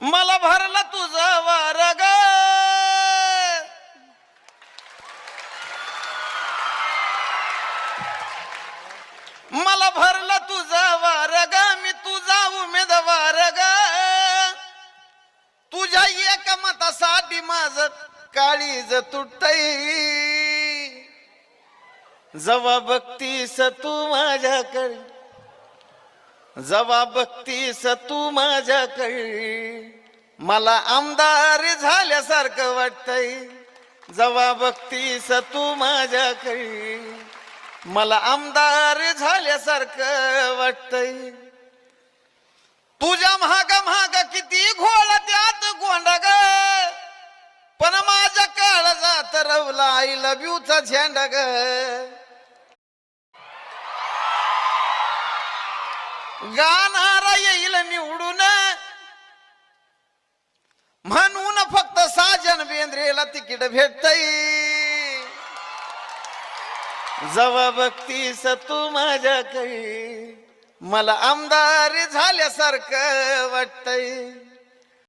मला भरला तुझा वारग, मला भरला तुझा वारग, मी तुझा उमेदवार ग. तुझ्या एका मतासाठी माझ काळीज तुटतय. जवा बघतीस तू माझ्याकडे, जवा बघतीस तू माझ्याकडे, मला आमदार झाल्यासारखं वाटतंय. जवा बघतीस तू माझ्याकडे, मला आमदार झाल्यासारखं वाटतंय. तुझ्या महाग महाग किती घोळ त्यात गोंडा ग, पण माझ्या काळजात रवला आय लव्ह यूचा झेंडा ग. गाणारा येईल निवडून म्हणून फक्त साजन बेंद्रेला तिकीट भेटतय. जवा बघतीस तू माझ्याकडे, मला आमदार झाल्यासारखं वाटतंय.